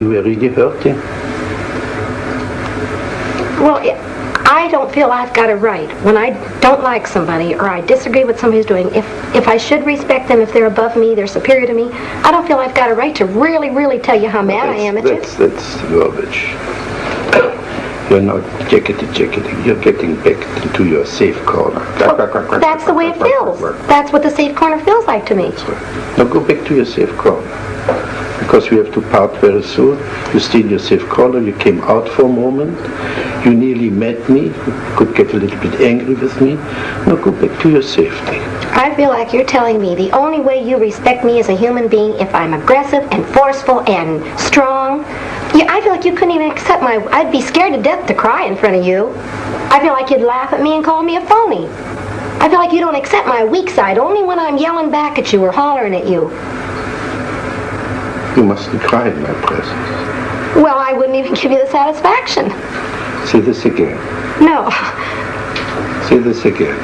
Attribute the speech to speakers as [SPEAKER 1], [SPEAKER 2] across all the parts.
[SPEAKER 1] You were really hurting?
[SPEAKER 2] Well, I don't feel I've got a right when I don't like somebody or I disagree with somebody's doing. If I should respect them, if they're above me, they're superior to me, I don't feel I've got a right to really tell you how mad I am at you.
[SPEAKER 1] That's rubbish. You're not jacketing. You're getting back into your safe corner.
[SPEAKER 2] Well, that's the way it feels. That's what the safe corner feels like to me.
[SPEAKER 1] Now go back to your safe corner. Because we have to part very soon. You stay in your safe corner. You came out for a moment. You nearly met me. You could get a little bit angry with me. Now go back to your safety.
[SPEAKER 2] I feel like you're telling me the only way you respect me as a human being if I'm aggressive and forceful and strong. I feel like you couldn't even accept I'd be scared to death to cry in front of you. I feel like you'd laugh at me and call me a phony. I feel like you don't accept my weak side only when I'm yelling back at you or hollering at you.
[SPEAKER 1] You mustn't cry in my presence.
[SPEAKER 2] Well, I wouldn't even give you the satisfaction.
[SPEAKER 1] Say this again.
[SPEAKER 2] No.
[SPEAKER 1] Say this again.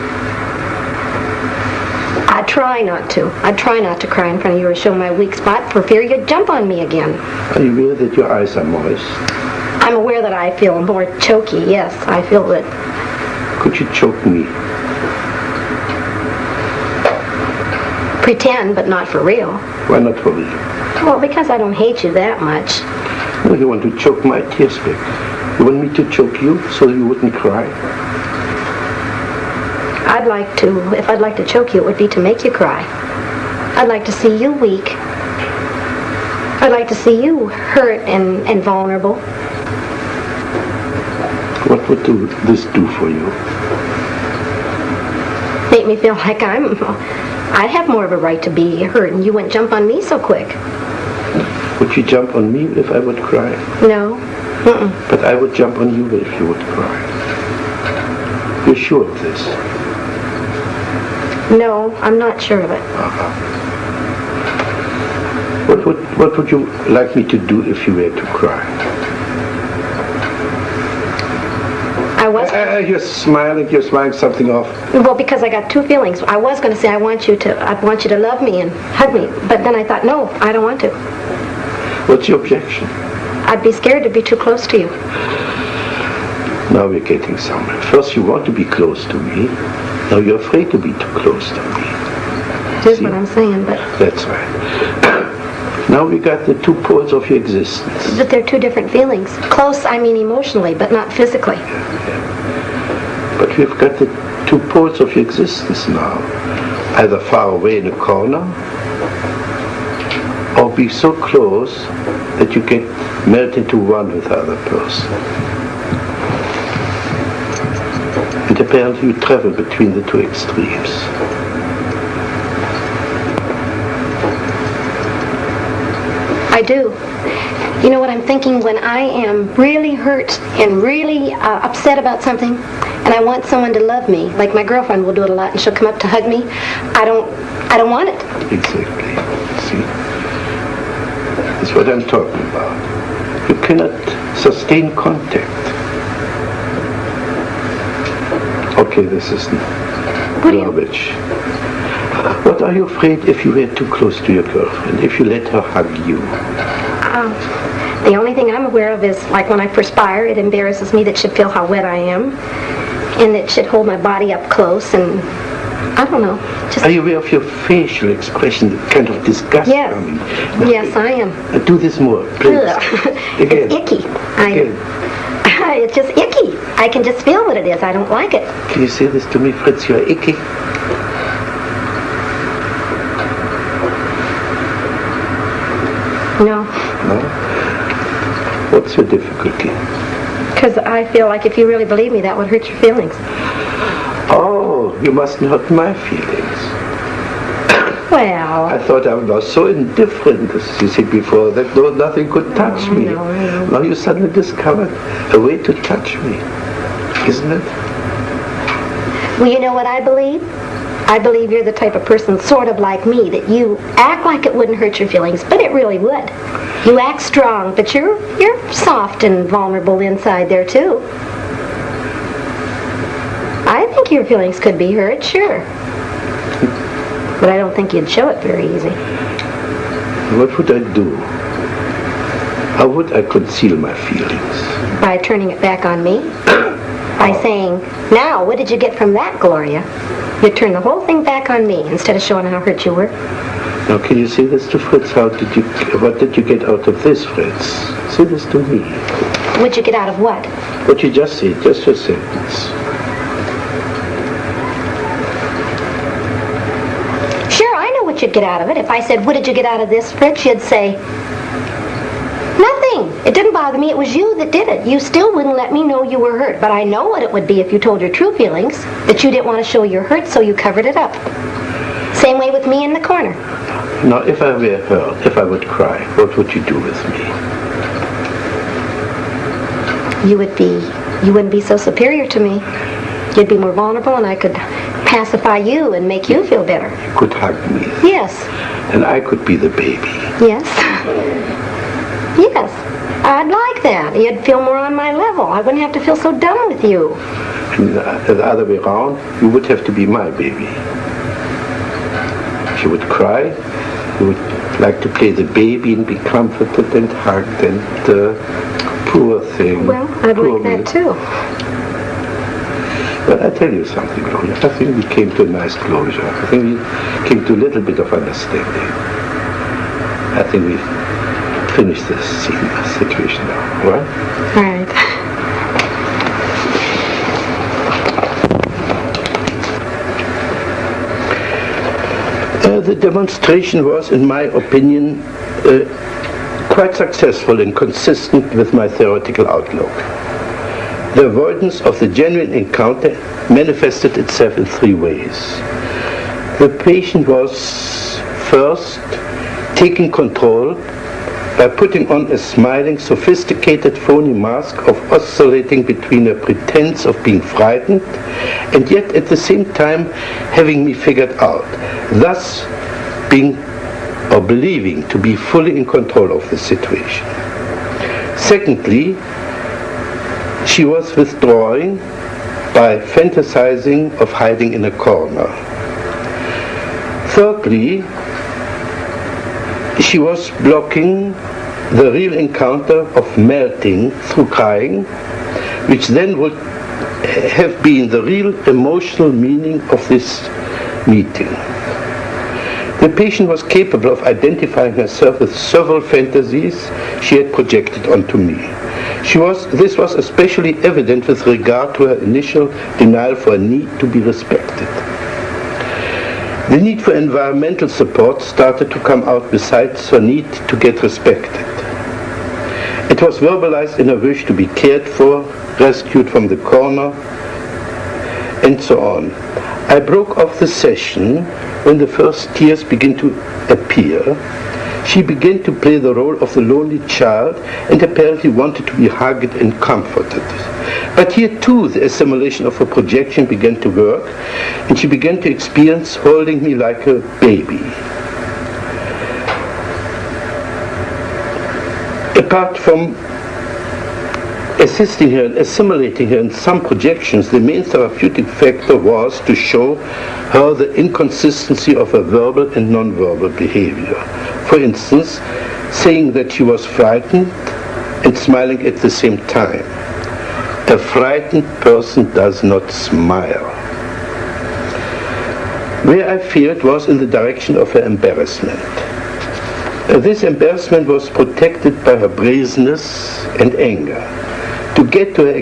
[SPEAKER 2] I try not to. I try not to cry in front of you or show my weak spot for fear you'd jump on me again.
[SPEAKER 1] Are you aware that your eyes are moist?
[SPEAKER 2] I'm aware that I feel more choky, yes. I feel that.
[SPEAKER 1] Could you choke me?
[SPEAKER 2] Pretend, but not for real.
[SPEAKER 1] Why not for real?
[SPEAKER 2] Well, because I don't hate you that much.
[SPEAKER 1] Well, you want to choke my tears back. You want me to choke you so you wouldn't cry?
[SPEAKER 2] If I'd like to choke you, it would be to make you cry. I'd like to see you weak. I'd like to see you hurt and vulnerable.
[SPEAKER 1] What would this do for you?
[SPEAKER 2] Make me feel like I have more of a right to be hurt and you wouldn't jump on me so quick.
[SPEAKER 1] Would you jump on me if I would cry?
[SPEAKER 2] No. Mm-mm.
[SPEAKER 1] But I would jump on you if you would cry. You're sure of this?
[SPEAKER 2] No, I'm not sure of it.
[SPEAKER 1] Uh-huh. What would you like me to do if you were to cry? You're smiling something off.
[SPEAKER 2] Well, because I got two feelings. I was going to say I want you to love me and hug me, but then I thought, no, I don't want to.
[SPEAKER 1] What's your objection?
[SPEAKER 2] I'd be scared to be too close to you.
[SPEAKER 1] Now we're getting somewhere. First you want to be close to me. Now you're afraid to be too close to me.
[SPEAKER 2] Here's what I'm saying, but...
[SPEAKER 1] That's right. Now we got the two poles of your existence.
[SPEAKER 2] But they're two different feelings. Close, I mean emotionally, but not physically.
[SPEAKER 1] Yeah. But we've got the two poles of your existence now. Either far away in a corner, or be so close that you get melt into one with the other person. And apparently you travel between the two extremes.
[SPEAKER 2] I do. You know what I'm thinking? When I am really hurt and really upset about something, and I want someone to love me, like my girlfriend will do it a lot, and she'll come up to hug me, I don't want it.
[SPEAKER 1] Exactly. See? That's what I'm talking about. You cannot sustain contact. Okay, this is garbage. What are you afraid if you were too close to your girlfriend, if you let her hug you?
[SPEAKER 2] The only thing I'm aware of is, like when I perspire, it embarrasses me that she'd feel how wet I am, and that she'd hold my body up close, and I don't know.
[SPEAKER 1] Are you aware of your facial expression, the kind of disgust?
[SPEAKER 2] Yes. Yes, I am.
[SPEAKER 1] Do this more, please. Again.
[SPEAKER 2] It's icky.
[SPEAKER 1] Again.
[SPEAKER 2] It's just icky. I can just feel what it is. I don't like it.
[SPEAKER 1] Can you say this to me, Fritz? You're icky.
[SPEAKER 2] No.
[SPEAKER 1] No? What's your difficulty?
[SPEAKER 2] Because I feel like if you really believe me, that would hurt your feelings.
[SPEAKER 1] Oh, you mustn't hurt my feelings.
[SPEAKER 2] Well...
[SPEAKER 1] I thought I was so indifferent, as you said before, that nothing could touch me.
[SPEAKER 2] No.
[SPEAKER 1] Now you suddenly discovered a way to touch me, isn't it?
[SPEAKER 2] Well, you know what I believe? I believe you're the type of person sort of like me, that you act like it wouldn't hurt your feelings, but it really would. You act strong, but you're soft and vulnerable inside there too. I think your feelings could be hurt, sure. But I don't think you'd show it very easy.
[SPEAKER 1] What would I do? How would I conceal my feelings?
[SPEAKER 2] By turning it back on me. By saying, now, what did you get from that, Gloria? You turn the whole thing back on me instead of showing how hurt you were.
[SPEAKER 1] Now, can you say this to Fritz? What did you get out of this, Fritz? Say this to me.
[SPEAKER 2] What'd you get out of what?
[SPEAKER 1] What you just said, just your sentence.
[SPEAKER 2] Sure, I know what you'd get out of it. If I said, what did you get out of this, Fritz, you'd say, nothing. It didn't bother me. It was you that did it. You still wouldn't let me know you were hurt. But I know what it would be if you told your true feelings, that you didn't want to show you're hurt, so you covered it up. Same way with me in the corner.
[SPEAKER 1] Now, if I were hurt, if I would cry, what would you do with me?
[SPEAKER 2] You wouldn't be so superior to me. You'd be more vulnerable, and I could pacify you and make you feel better.
[SPEAKER 1] You could hug me.
[SPEAKER 2] Yes.
[SPEAKER 1] And I could be the baby.
[SPEAKER 2] Yes. Yes. I'd like that. You'd feel more on my level. I wouldn't have to feel so dumb with you.
[SPEAKER 1] And the other way around, you would have to be my baby. If you would cry, you would like to play the baby and be comforted and hugged and poor thing.
[SPEAKER 2] Well, I'd like that too.
[SPEAKER 1] But I tell you something, Gloria. I think we came to a nice closure. I think we came to a little bit of understanding. I think we've finished this situation now, right?
[SPEAKER 2] Right.
[SPEAKER 1] The demonstration was, in my opinion, quite successful and consistent with my theoretical outlook. The avoidance of the genuine encounter manifested itself in three ways. The patient was first taking control by putting on a smiling, sophisticated, phony mask of oscillating between a pretense of being frightened and yet at the same time having me figured out, thus being or believing to be fully in control of the situation. Secondly, she was withdrawing by fantasizing of hiding in a corner. Thirdly, she was blocking the real encounter of melting through crying, which then would have been the real emotional meaning of this meeting. The patient was capable of identifying herself with several fantasies she had projected onto me. This was especially evident with regard to her initial denial for a need to be respected. The need for environmental support started to come out besides her need to get respected. It was verbalized in a wish to be cared for, rescued from the corner, and so on. I broke off the session when the first tears began to appear. She began to play the role of the lonely child and apparently wanted to be hugged and comforted. But here too the assimilation of her projection began to work, and she began to experience holding me like a baby. Apart from assisting her and assimilating her in some projections, the main therapeutic factor was to show her the inconsistency of her verbal and non-verbal behavior. For instance, saying that she was frightened and smiling at the same time. A frightened person does not smile. Where I feared was in the direction of her embarrassment. This embarrassment was protected by her brazenness and anger. To get to her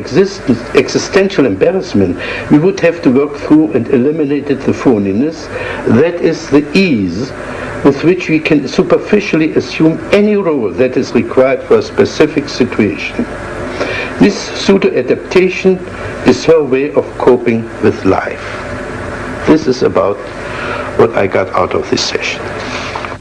[SPEAKER 1] existential embarrassment, we would have to work through and eliminate the phoniness, that is the ease with which we can superficially assume any role that is required for a specific situation. This pseudo-adaptation is her way of coping with life. This is about what I got out of this session.